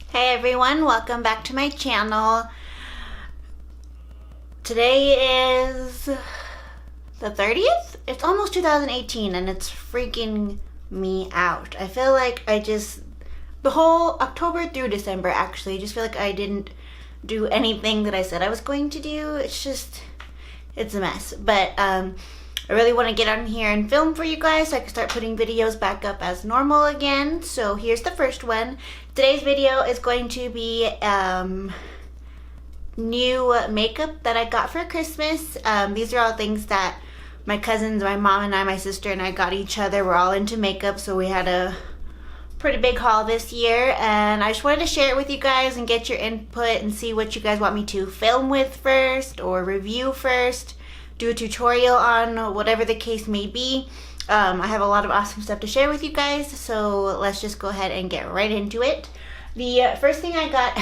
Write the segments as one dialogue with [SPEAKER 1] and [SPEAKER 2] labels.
[SPEAKER 1] Hey everyone, welcome back to my channel. Today is the 30th? It's almost 2018 and it's freaking me out. I feel like the whole October through December actually, I just feel like I didn't do anything that I said I was going to do. It's a mess. But I really want to get on here and film for you guys so I can start putting videos back up as normal again. So here's the first one. Today's video is going to be new makeup that I got for Christmas. These are all things that my cousins, my mom and I, my sister and I got each other. We're all into makeup, so we had a pretty big haul this year, and I just wanted to share it with you guys and get your input and see what you guys want me to film with first or review first, do a tutorial on, whatever the case may be. I have a lot of awesome stuff to share with you guys, so let's just go ahead and get right into it. The first thing I got,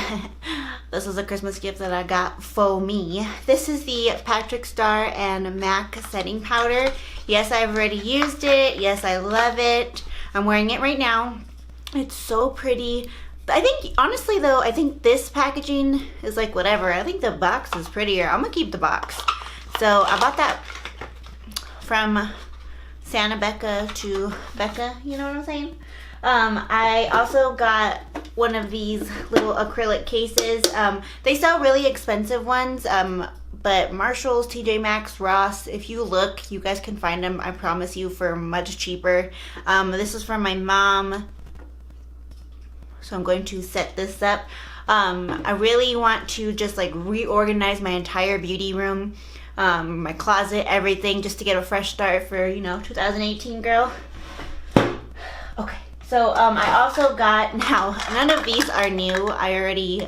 [SPEAKER 1] this was a Christmas gift that I got for me. This is the Patrick Star and MAC setting powder. Yes, I've already used it. Yes, I love it. I'm wearing it right now. It's so pretty. I think, honestly though, I think this packaging is like whatever. I think the box is prettier. I'm gonna keep the box. So I bought that from Santa Becca to Becca, you know what I'm saying? I also got one of these little acrylic cases. They sell really expensive ones, but Marshall's, TJ Maxx, Ross, if you look, you guys can find them, I promise you, for much cheaper. This is from my mom, so I'm going to set this up. I really want to just like reorganize my entire beauty room, my closet, everything, just to get a fresh start for, 2018, girl. Okay. So I also got, now none of these are new. I already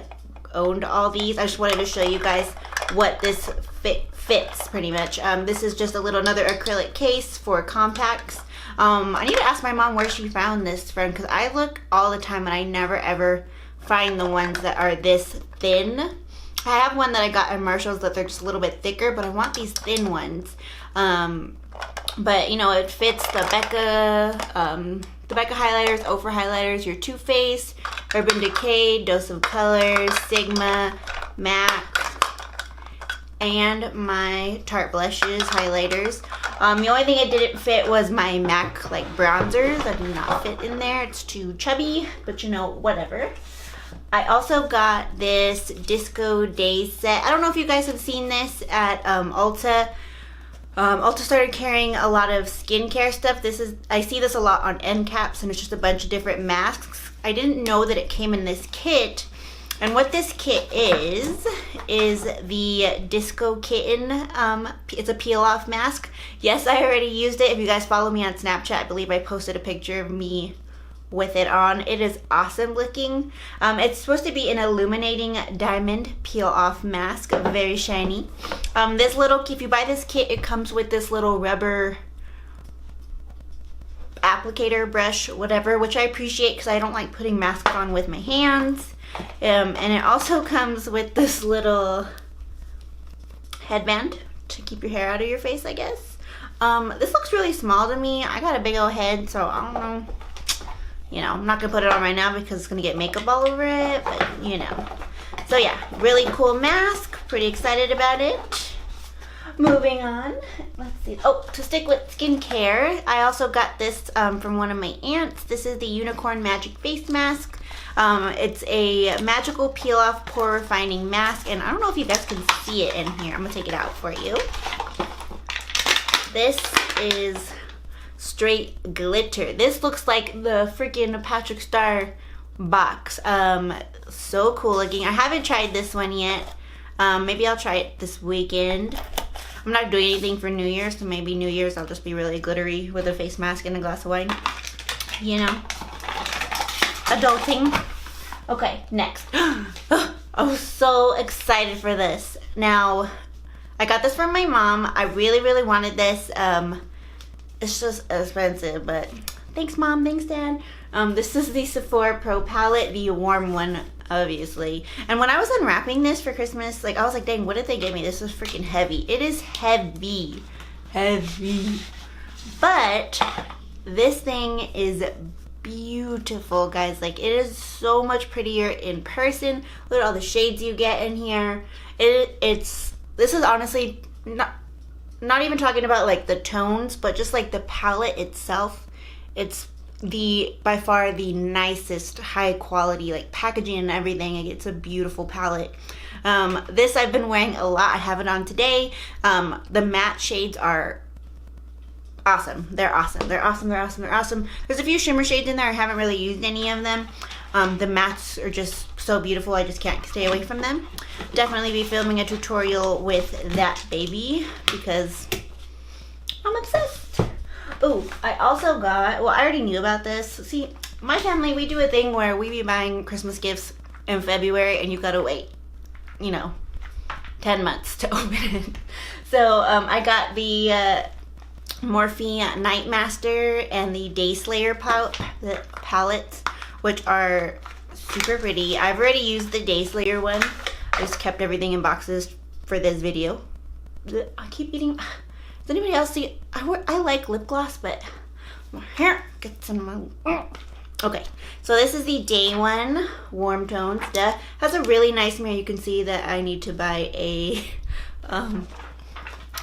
[SPEAKER 1] owned all these. I just wanted to show you guys what this fits pretty much. This is just another acrylic case for compacts. I need to ask my mom where she found this from, because I look all the time and I never ever find the ones that are this thin. I have one that I got at Marshall's that they're just a little bit thicker, but I want these thin ones. But it fits the Becca highlighters, Ofra highlighters, your Too Faced, Urban Decay, Dose of Colors, Sigma, MAC, and my Tarte Blushes highlighters. The only thing it didn't fit was my MAC bronzers. That did not fit in there. It's too chubby, but whatever. I also got this Disco Days set. I don't know if you guys have seen this at Ulta. Ulta started carrying a lot of skincare stuff. I see this a lot on end caps, and it's just a bunch of different masks. I didn't know that it came in this kit. And what this kit is the Disco Kitten. It's a peel-off mask. Yes, I already used it. If you guys follow me on Snapchat, I believe I posted a picture of me with it on. It is awesome looking. It's supposed to be an illuminating diamond peel-off mask, very shiny. If you buy this kit, it comes with this little rubber applicator brush, whatever, which I appreciate because I don't like putting masks on with my hands. And it also comes with this little headband to keep your hair out of your face, I guess. This looks really small to me. I got a big old head, so I don't know. I'm not going to put it on right now because it's going to get makeup all over it, but So yeah, really cool mask. Pretty excited about it. Moving on. Let's see. Oh, to stick with skincare, I also got this from one of my aunts. This is the Unicorn Magic Face Mask. It's a magical peel-off pore refining mask, and I don't know if you guys can see it in here. I'm going to take it out for you. This is straight glitter. This looks like the freaking Patrick Star box. So cool looking. I haven't tried this one yet. Maybe I'll try it this weekend. I'm not doing anything for New Year's, so maybe New Year's I'll just be really glittery with a face mask and a glass of wine. Adulting. Okay, next. I was so excited for this. Now, I got this from my mom. I really, really wanted this. It's just expensive, but thanks Mom, thanks Dad. This is the Sephora Pro palette, the warm one, obviously. And when I was unwrapping this for Christmas, I was like, dang, what did they give me? This is freaking heavy. It is heavy. Heavy. But this thing is beautiful, guys. Like, it is so much prettier in person. Look at all the shades you get in here. This is honestly not even talking about like the tones, but just like the palette itself. It's by far the nicest, high quality, like packaging and everything. It's a beautiful palette. This I've been wearing a lot. I have it on today. The matte shades are awesome. They're awesome. They're awesome. They're awesome. They're awesome. There's a few shimmer shades in there. I haven't really used any of them. The mattes are just so beautiful. I just can't stay away from them. Definitely be filming a tutorial with that baby because I'm obsessed. Oh, I also got, well, I already knew about this. See, my family, we do a thing where we be buying Christmas gifts in February and you gotta wait, 10 months to open it. So I got the Morphe Night Master and the Day Slayer palettes, which are super pretty. I've already used the Day Slayer one. I just kept everything in boxes for this video. I keep eating. Does anybody else see? I like lip gloss, but my hair gets in my. Okay, so this is the Day One Warm Tones. Has a really nice mirror. You can see that I need to buy a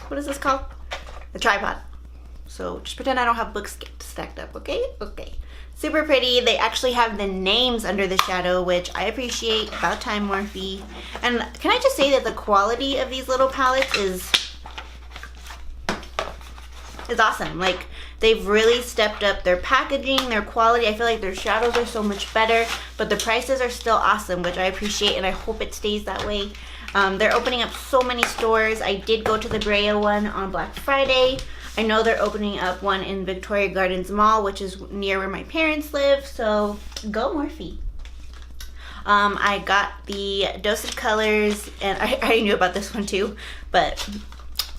[SPEAKER 1] what is this called? A tripod. So just pretend I don't have books stacked up, okay? Okay. Super pretty. They actually have the names under the shadow, which I appreciate. About time, Morphe. And can I just say that the quality of these little palettes is awesome. Like, they've really stepped up their packaging, their quality. I feel like their shadows are so much better, but the prices are still awesome, which I appreciate, and I hope it stays that way. They're opening up so many stores. I did go to the Brea one on Black Friday. I know they're opening up one in Victoria Gardens Mall, which is near where my parents live, so go Morphe. I got the Dosage Colors, and I already knew about this one too, but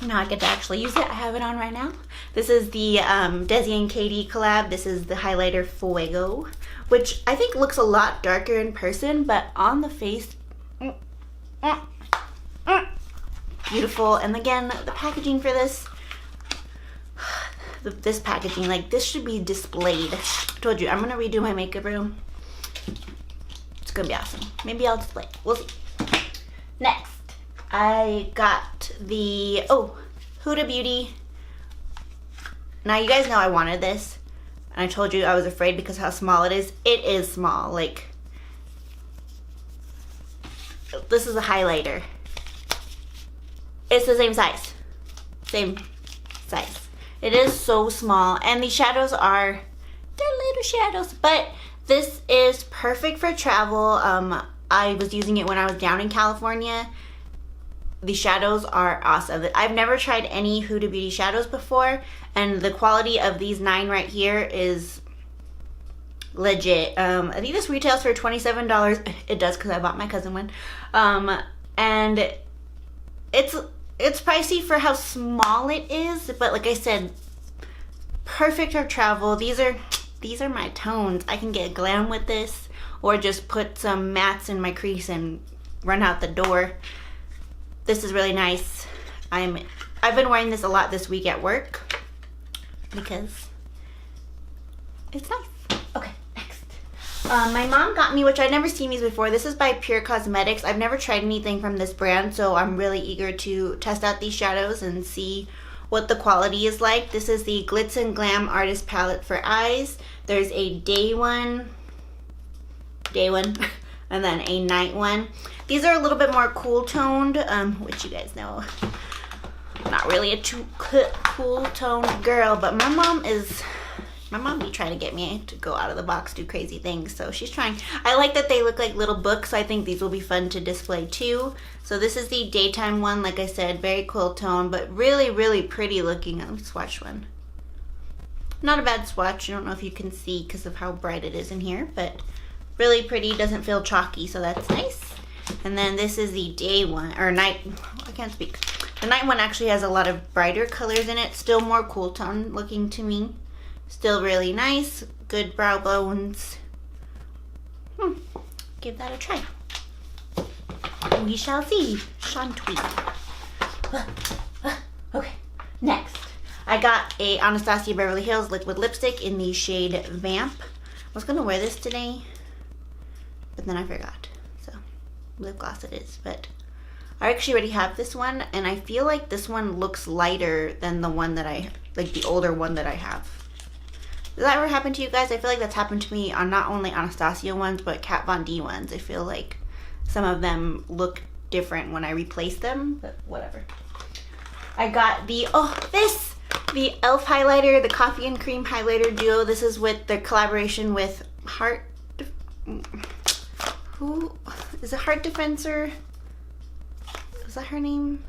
[SPEAKER 1] now I get to actually use it. I have it on right now. This is the Desi and Katie collab. This is the highlighter Fuego, which I think looks a lot darker in person, but on the face, beautiful. And again, the packaging for this, this packaging, like, this should be displayed. I told you, I'm gonna redo my makeup room. It's gonna be awesome. Maybe I'll display it. We'll see. Next, I got the Huda Beauty. Now you guys know I wanted this, and I told you I was afraid because how small it is. It is small. Like, this is a highlighter. It's the same size. Same size. It is so small, and the shadows are, they're little shadows, but this is perfect for travel. I was using it when I was down in California. The shadows are awesome. I've never tried any Huda Beauty shadows before, and the quality of these 9 right here is legit. I think this retails for $27. It does, because I bought my cousin one. And it's pricey for how small it is, but like I said, perfect for travel. These are my tones. I can get glam with this, or just put some mattes in my crease and run out the door. This is really nice. I've been wearing this a lot this week at work because it's nice. Okay, next. My mom got me, which I'd never seen these before. This is by Pure Cosmetics. I've never tried anything from this brand, so I'm really eager to test out these shadows and see what the quality is like. This is the Glitz and Glam Artist Palette for Eyes. There's a day one, and then a night one. These are a little bit more cool toned, which you guys know, I'm not really a too cool toned girl, but my mom be trying to get me to go out of the box, do crazy things, so she's trying. I like that they look like little books, so I think these will be fun to display too. So this is the daytime one, like I said, very cool tone, but really, really pretty looking. Let me swatch one. Not a bad swatch. I don't know if you can see because of how bright it is in here, but really pretty, doesn't feel chalky, so that's nice. And then this is the day one, or night, I can't speak. The night one actually has a lot of brighter colors in it, still more cool tone looking to me. Still really nice, good brow bones. Give that a try. We shall see, shan't we? Okay, next. I got a Anasazi Beverly Hills liquid lipstick in the shade Vamp. was gonna wear this today, but then I forgot. So lip gloss it is, but I actually already have this one, and I feel like this one looks lighter than the one that like the older one that I have. Does that ever happen to you guys? I feel like that's happened to me on not only Anastasia ones, but Kat Von D ones. I feel like some of them look different when I replace them, but whatever. I got the, the e.l.f. highlighter, the Coffee and Cream Highlighter Duo. This is with the collaboration with who is it? Heart Defensor? Is that her name?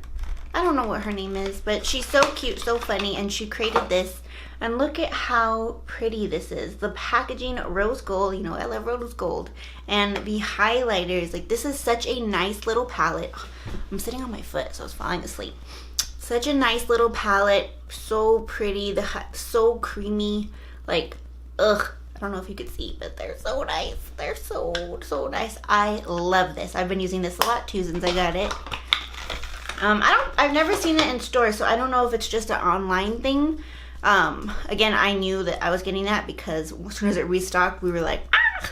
[SPEAKER 1] I don't know what her name is, but she's so cute, so funny, and she created this. And look at how pretty this is. The packaging, rose gold, you know, I love rose gold. And the highlighters, like this is such a nice little palette. I'm sitting on my foot, so I was falling asleep. Such a nice little palette, so pretty, so creamy, like, ugh. I don't know if you could see, but they're so nice. They're so nice. I love this. I've been using this a lot too since I got it. I've never seen it in stores, so I don't know if it's just an online thing. Again, I knew that I was getting that because as soon as it restocked, we were like, ah!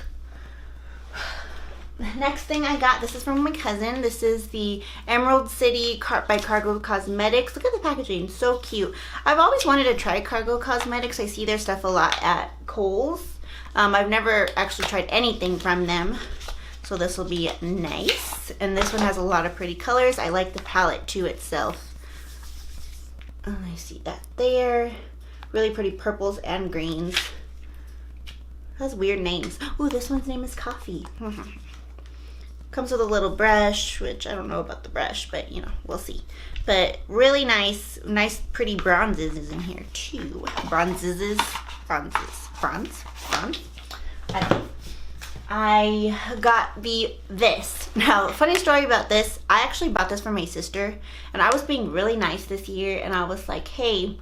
[SPEAKER 1] The next thing I got, this is from my cousin. This is the Emerald City by Carr Gomm Cosmetics. Look at the packaging, so cute. I've always wanted to try Carr Gomm Cosmetics. I see their stuff a lot at Kohl's. I've never actually tried anything from them, so this will be nice. And this one has a lot of pretty colors. I like the palette too itself. Oh, I see that there. Really pretty purples and greens. Has weird names. Oh, this one's name is Coffee. Comes with a little brush, which I don't know about the brush, but you know, we'll see. But really nice pretty bronzes is in here too. Bronzes. I don't know. I got this. Now, funny story about this, I actually bought this for my sister, and I was being really nice this year, and I was like, hey,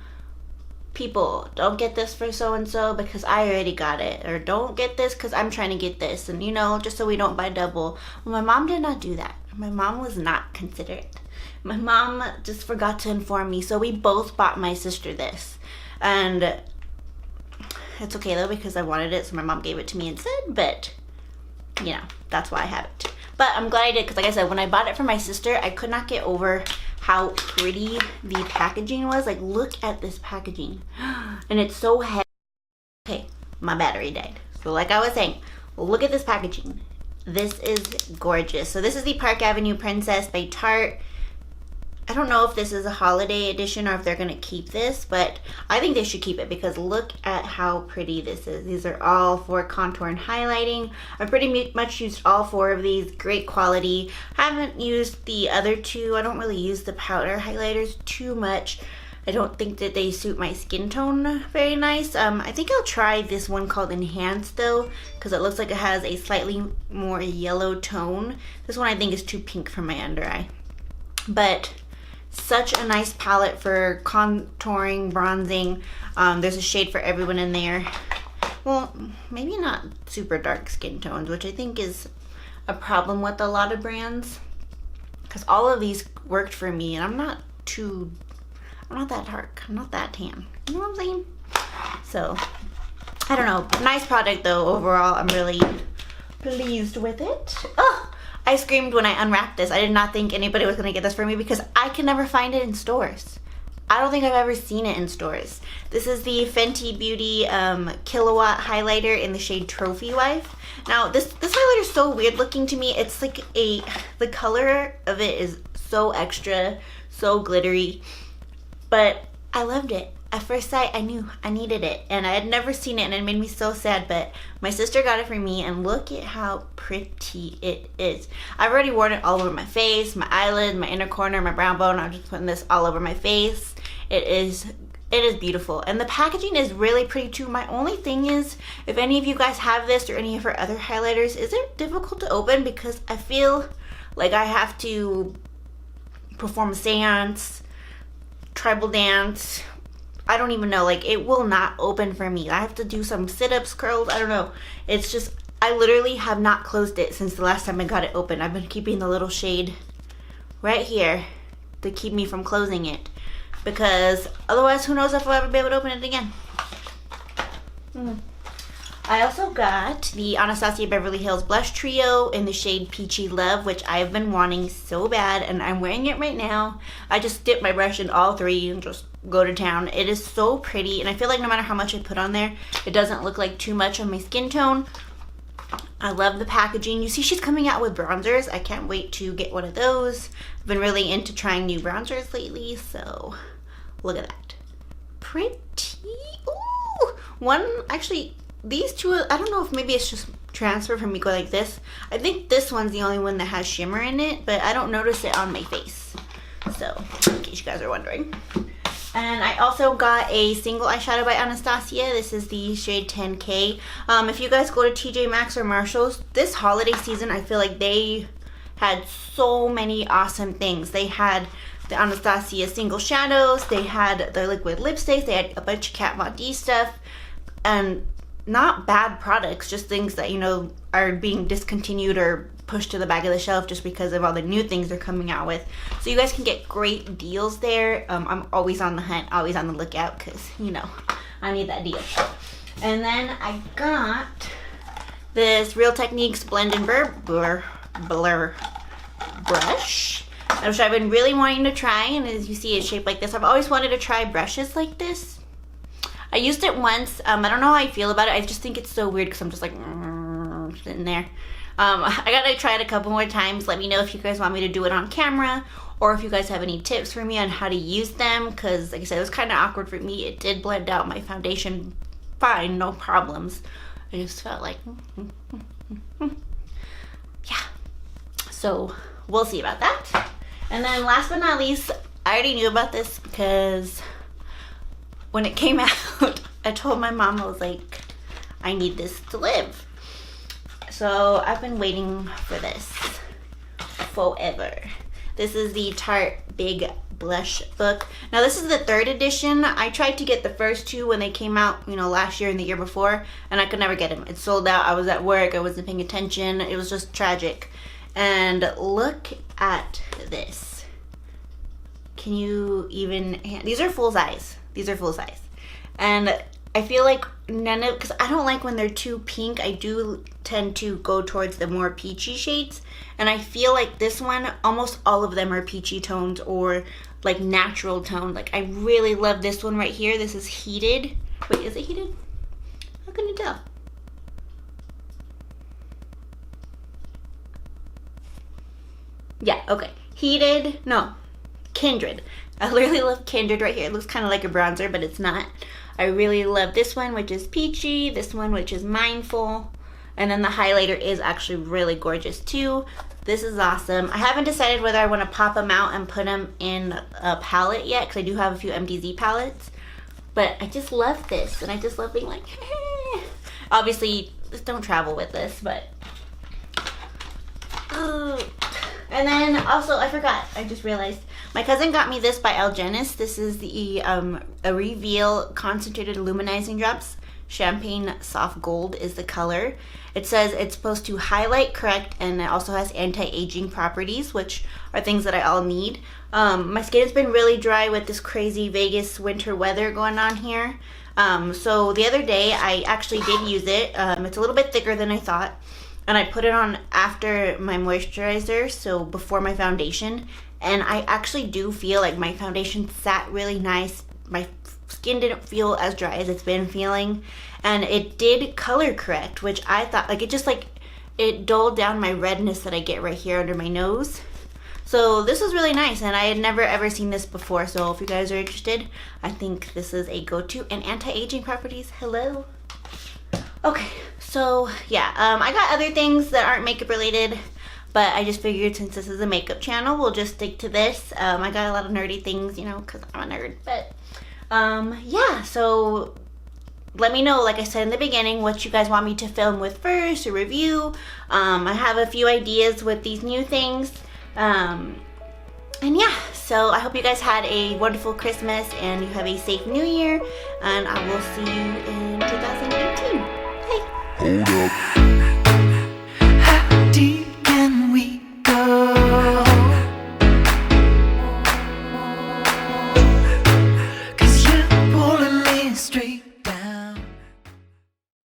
[SPEAKER 1] people, don't get this for so-and-so because I already got it, or don't get this because I'm trying to get this, and you know, just so we don't buy double. Well, my mom did not do that. My mom was not considerate. My mom just forgot to inform me, so we both bought my sister this, and it's okay though because I wanted it, so my mom gave it to me instead, but you know, that's why I have it. But I'm glad I did, because like I said, when I bought it for my sister, I could not get over how pretty the packaging was. Like, look at this packaging. And it's so heavy. Okay, my battery died. So like I was saying, look at this packaging. This is gorgeous. So this is the Park Avenue Princess by Tarte. I don't know if this is a holiday edition or if they're gonna keep this, but I think they should keep it because look at how pretty this is. These are all for contour and highlighting. I've pretty much used all four of these. Great quality. Haven't used the other two. I don't really use the powder highlighters too much. I don't think that they suit my skin tone very nice. I think I'll try this one called Enhanced though, because it looks like it has a slightly more yellow tone. This one I think is too pink for my under eye. But such a nice palette for contouring, bronzing. There's a shade for everyone in there. Well, maybe not super dark skin tones, which I think is a problem with a lot of brands, because all of these worked for me, and I'm not that dark, I'm not that tan, you know what I'm saying? So I don't know, nice product though overall. I'm really pleased with it. Oh, I screamed when I unwrapped this. I did not think anybody was gonna get this for me because I can never find it in stores. I don't think I've ever seen it in stores. This is the Fenty Beauty Kilowatt Highlighter in the shade Trophy Wife. Now this highlighter is so weird looking to me. It's like the color of it is so extra, so glittery, but I loved it. At first sight, I knew I needed it, and I had never seen it, and it made me so sad, but my sister got it for me, and look at how pretty it is. I've already worn it all over my face, my eyelid, my inner corner, my brow bone. I'm just putting this all over my face. It is beautiful, and the packaging is really pretty too. My only thing is, if any of you guys have this or any of her other highlighters, is it difficult to open? Because I feel like I have to perform a seance, tribal dance, I don't even know, like it will not open for me. I have to do some sit-ups, curls, I don't know. It's just, I literally have not closed it since the last time I got it open. I've been keeping the little shade right here to keep me from closing it, because otherwise who knows if I'll ever be able to open it again. I also got the Anasazi Beverly Hills Blush Trio in the shade Peachy Love, which I've been wanting so bad, and I'm wearing it right now. I just dip my brush in all three and just go to town. It is so pretty, and I feel like no matter how much I put on there, it doesn't look like too much on my skin tone. I love the packaging. You see she's coming out with bronzers. I can't wait to get one of those. I've been really into trying new bronzers lately, so look at that. Pretty. Ooh! One, actually, these two, I don't know if maybe it's just transfer from me go like this. I think this one's the only one that has shimmer in it, but I don't notice it on my face. So, in case you guys are wondering. And I also got a single eyeshadow by Anastasia. This is the shade 10K. If you guys go to TJ Maxx or Marshall's, this holiday season, I feel like they had so many awesome things. They had the Anastasia single shadows, they had the liquid lipsticks, they had a bunch of Kat Von D stuff, and not bad products, just things that, you know, are being discontinued or pushed to the back of the shelf just because of all the new things they're coming out with. So you guys can get great deals there. I'm always on the hunt, always on the lookout, because, you know, I need that deal. And then I got this Real Techniques Blend and Blur brush, which I've been really wanting to try, and as you see it's shaped like this. I've always wanted to try brushes like this. I used it once. I don't know how I feel about it. I just think it's so weird because I'm just like sitting there. I gotta try it a couple more times. Let me know if you guys want me to do it on camera, or if you guys have any tips for me on how to use them, because like I said, it was kind of awkward for me. It did blend out my foundation fine, no problems. I just felt like yeah. So we'll see about that. And then last but not least, I already knew about this because when it came out, I told my mom, I was like, I need this to live. So I've been waiting for this forever. This is the Tarte Big Blush book. Now this is the 3rd edition. I tried to get the first 2 when they came out, you know, last year and the year before, and I could never get them. It sold out. I was at work. I wasn't paying attention. It was just tragic. And look at this. Can you even, these are full size. These are full size. And I feel like none of, because I don't like when they're too pink. I do tend to go towards the more peachy shades. And I feel like this one, almost all of them are peachy tones or like natural tone. Like I really love this one right here. This is Heated. Wait, is it heated? How can you tell? Yeah, okay. Heated, no, Kindred. I really love Kindred right here. It looks kind of like a bronzer, but it's not. I really love this one, which is peachy, this one, which is mindful, and then the highlighter is actually really gorgeous too. This is awesome. I haven't decided whether I want to pop them out and put them in a palette yet, because I do have a few MDZ palettes, but I just love this, and I just love being like, obviously, just don't travel with this, but, and then also, I forgot, I just realized, my cousin got me this by Janis. This is the a Reveal Concentrated Luminizing Drops. Champagne Soft Gold is the color. It says it's supposed to highlight, correct, and it also has anti-aging properties, which are things that I all need. My skin's been really dry with this crazy Vegas winter weather going on here. So the other day, I actually did use it. It's a little bit thicker than I thought. And I put it on after my moisturizer, so before my foundation. And I actually do feel like my foundation sat really nice. My skin didn't feel as dry as it's been feeling. And it did color correct, which I thought, like, it just, like, it dulled down my redness that I get right here under my nose. So this was really nice, and I had never ever seen this before. So if you guys are interested, I think this is a go-to. And anti-aging properties, hello. Okay, so yeah, I got other things that aren't makeup related, but I just figured since this is a makeup channel, we'll just stick to this. I got a lot of nerdy things, you know, because I'm a nerd, but yeah, so let me know, like I said in the beginning, what you guys want me to film with first or review. I have a few ideas with these new things, and yeah, so I hope you guys had a wonderful Christmas and you have a safe New Year, and I will see you in 2018. Bye.
[SPEAKER 2] Hold up.